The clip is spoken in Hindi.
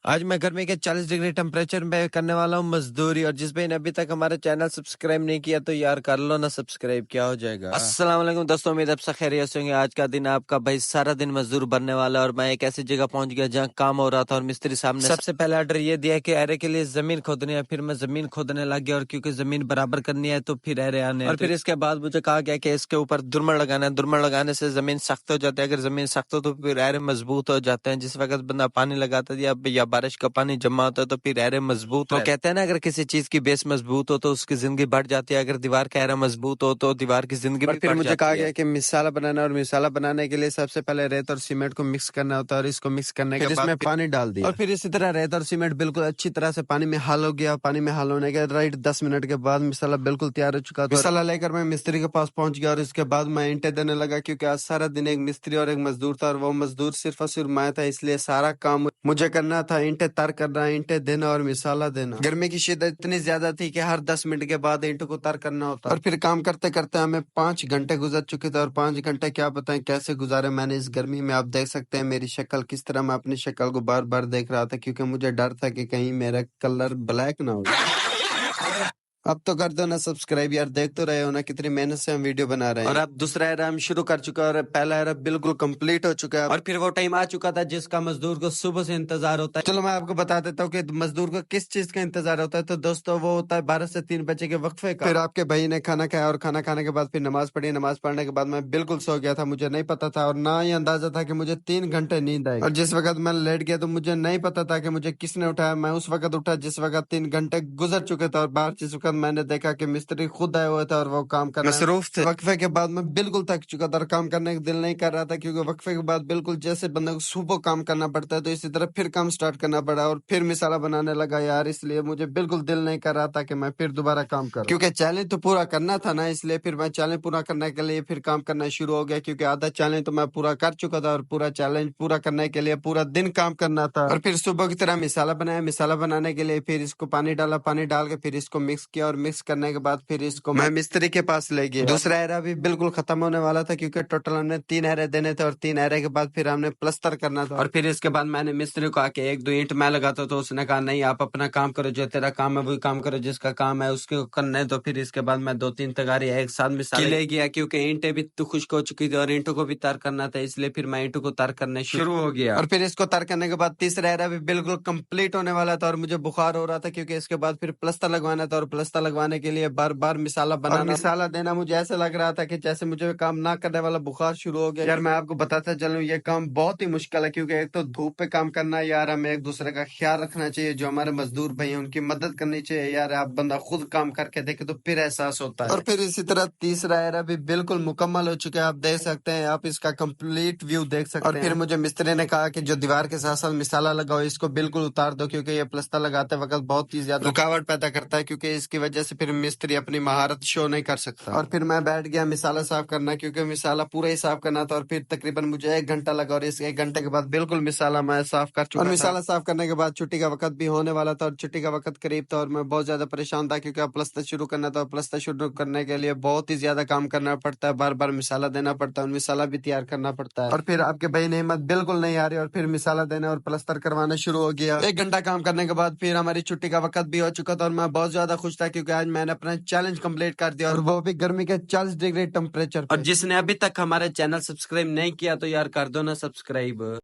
आज मैं गर्मी के 40 डिग्री टेम्परेचर में करने वाला हूँ मजदूरी। और जिस भाई ने अभी तक हमारे चैनल सब्सक्राइब नहीं किया तो यार कर लो ना सब्सक्राइब, क्या हो जाएगा। अस्सलाम वालेकुम दोस्तों, उम्मीद आप सब खैरियत से होंगे। आज का दिन आपका भाई सारा दिन मजदूर बनने वाला है और मैं एक ऐसी जगह पहुंच गया जहाँ काम हो रहा था और मिस्त्री साहब ने सबसे पहले ऑर्डर ये दिया कि अरे के लिए जमीन खोदनी है। फिर मैं जमीन खोदने लग गया और क्योंकि जमीन बराबर करनी है तो फिर अरे आने और फिर इसके बाद मुझे कहा गया कि इसके ऊपर दुरमड़ लगाना है। दुरमड़ लगाने से जमीन सख्त हो जाती है। अगर जमीन सख्त हो तो फिर अरे मजबूत हो जाते हैं। जिस वक्त बंदा पानी लगाता है या बारिश का पानी जमा होता है तो फिर अरे मजबूत हो। कहते हैं ना, अगर किसी चीज की बेस मजबूत हो तो उसकी जिंदगी बढ़ जाती है। अगर दीवार का अरे मजबूत हो तो दीवार की जिंदगी भी फिर मुझे कहा गया कि मिसाला बनाना और मिसाला बनाने के लिए सबसे पहले रेत और सीमेंट को मिक्स करना होता है और इसको मिक्स करने के बाद इसमें पानी डाल दिया और फिर इसी तरह रेत और सीमेंट बिल्कुल अच्छी तरह से पानी में हल हो गया। पानी में हल होने के राइट 10 मिनट के बाद मिसाला बिल्कुल तैयार हो चुका था। मिसाला लेकर मैं मिस्त्री के पास पहुंच गया और इसके बाद मैं ईंटें देने लगा क्योंकि आज सारा दिन एक मिस्त्री और एक मजदूर था और वो मजदूर सिर्फ और सिर्फ मैं था, इसलिए सारा काम मुझे करना था। ईंटें तर करना, ईंटें देना और मिसाला देना। गर्मी की शिद्दत इतनी ज्यादा थी कि हर 10 मिनट के बाद ईंटों को तर करना होता और फिर काम करते करते हमें 5 घंटे गुजर चुके थे। और 5 घंटे क्या बताएं कैसे गुजारे मैंने इस गर्मी में। आप देख सकते हैं मेरी शक्ल किस तरह, मैं अपनी शक्ल को बार बार देख रहा था क्योंकि मुझे डर था कि कहीं मेरा कलर ब्लैक ना हो जाए। अब तो कर दो ना सब्सक्राइब यार, देख तो रहे हो ना कितनी मेहनत से हम वीडियो बना रहे हैं। और अब दूसरा एरा हम शुरू कर चुका है और पहला एरा बिल्कुल कंप्लीट हो चुका है और फिर वो टाइम आ चुका था जिसका मजदूर को सुबह से इंतजार होता है। चलो मैं आपको बता देता हूँ कि मजदूर को किस चीज का इंतजार होता है। तो दोस्तों वो होता है 12 से 3 बजे के वक्फे का। फिर आपके भाई ने खाना खाया और खाना खाने के बाद फिर नमाज पढ़ी। नमाज पढ़ने के बाद मैं बिल्कुल सो गया था। मुझे नहीं पता था और ना ही अंदाजा था कि मुझे 3 घंटे नींद आई। और जिस वक्त मैं लेट गया तो मुझे नहीं पता था कि मुझे किसने उठाया। मैं उस वक्त उठा जिस वक्त 3 घंटे गुजर चुके थे और बाहर जिस वक्त मैंने देखा कि मिस्त्री खुद आए हुए थे और वो काम कर मसरूफ थे। वक्फे के बाद मैं बिल्कुल थक चुका था और काम करने का दिल नहीं कर रहा था क्योंकि वक्फे के बाद बिल्कुल जैसे बंदे को सुबह काम करना पड़ता है तो इसी तरह फिर काम स्टार्ट करना पड़ा और फिर मिसाला बनाने लगा यार। इसलिए मुझे बिल्कुल दिल नहीं कर रहा था कि मैं फिर दोबारा काम करूं क्योंकि चैलेंज तो पूरा करना था ना। इसलिए फिर मैं चैलेंज पूरा करने के लिए फिर काम करना शुरू हो गया क्योंकि आधा चैलेंज तो मैं पूरा कर चुका था और पूरा चैलेंज पूरा करने के लिए पूरा दिन काम करना था। और फिर सुबह की तरह मिसाला बनाया। मिसाला बनाने के लिए फिर इसको पानी डाला, पानी डाल के फिर इसको मिक्स किया और मिक्स करने के बाद फिर इसको मैं मिस्त्री के पास ले गया। दूसरा एरा भी बिल्कुल खत्म होने वाला था क्योंकि टोटल हमने 3 एरे देने थे और 3 एरे के बाद फिर हमने प्लस्तर करना था। और फिर इसके बाद मैंने मिस्त्री को आके 1-2 ईंट मैं लगाता तो उसने कहा नहीं आप अपना काम करो, जो तेरा काम है वही काम करो, जिसका काम है उसके करना है। तो फिर इसके बाद मैं 2-3 तगारी एक साथ मिसाल ले गया क्योंकि ईंटें भी तो खुश्क हो चुकी थी और ईंटों को भी तार करना था, इसलिए फिर मैं ईंटों को तार करने शुरू हो गया। और फिर इसको तार करने के बाद तीसरा एरा भी बिल्कुल कंप्लीट होने वाला था और मुझे बुखार हो रहा था क्योंकि इसके बाद फिर प्लस्तर लगवाना था और प्लस्तर लगवाने के लिए बार बार मिसाला बनाना, मिसाला देना। मुझे ऐसा लग रहा था कि जैसे मुझे काम ना करने वाला बुखार शुरू हो गया। यार मैं आपको बताता चलूं ये काम बहुत ही मुश्किल है क्योंकि एक तो धूप पे काम करना है यार, हमें एक दूसरे का ख्याल रखना चाहिए। जो हमारे मजदूर भाई हैं उनकी मदद करनी चाहिए यार। आप बंदा खुद काम करके देखे तो फिर एहसास होता है। और फिर इसी तरह तीसरा एरा भी बिल्कुल मुकम्मल हो चुका है। आप देख सकते हैं, आप इसका कंप्लीट व्यू देख सकते हैं। और फिर मुझे मिस्त्री ने कहा कि जो दीवार के साथ साथ मिसाला लगाओ इसको बिल्कुल उतार दो क्योंकि ये प्लस्तर लगाते वक्त बहुत ही ज्यादा रुकावट पैदा करता है क्योंकि इसकी वजह से फिर मिस्त्री अपनी महारत शो नहीं कर सकता। और फिर मैं बैठ गया मिसाला साफ करना क्योंकि मिसाला पूरा ही साफ करना था और फिर तकरीबन मुझे 1 घंटा लगा और इस 1 घंटे के बाद बिल्कुल मिसाला मैं साफ कर चुका था। और मिसाला साफ करने के बाद छुट्टी का वक्त भी होने वाला था और छुट्टी का वक्त करीब था और मैं बहुत ज्यादा परेशान था क्योंकि अब प्लस्तर शुरू करना था और प्लस्तर शुरू करने के लिए बहुत ही ज्यादा काम करना पड़ता है, बार बार मिसाला देना पड़ता है और मिसाला भी तैयार करना पड़ता है। और फिर आपके भाई ने हिम्मत बिल्कुल नहीं आ रही और फिर मिसाला देना और प्लस्तर करवाना शुरू हो गया। 1 घंटा काम करने के बाद फिर हमारी छुट्टी का वक्त भी हो चुका था और मैं बहुत ज्यादा खुश था क्योंकि आज मैंने अपना चैलेंज कंप्लीट कर दिया और वो भी गर्मी के 40 डिग्री टेम्परेचर। और जिसने अभी तक हमारे चैनल सब्सक्राइब नहीं किया तो यार कर दो ना सब्सक्राइब।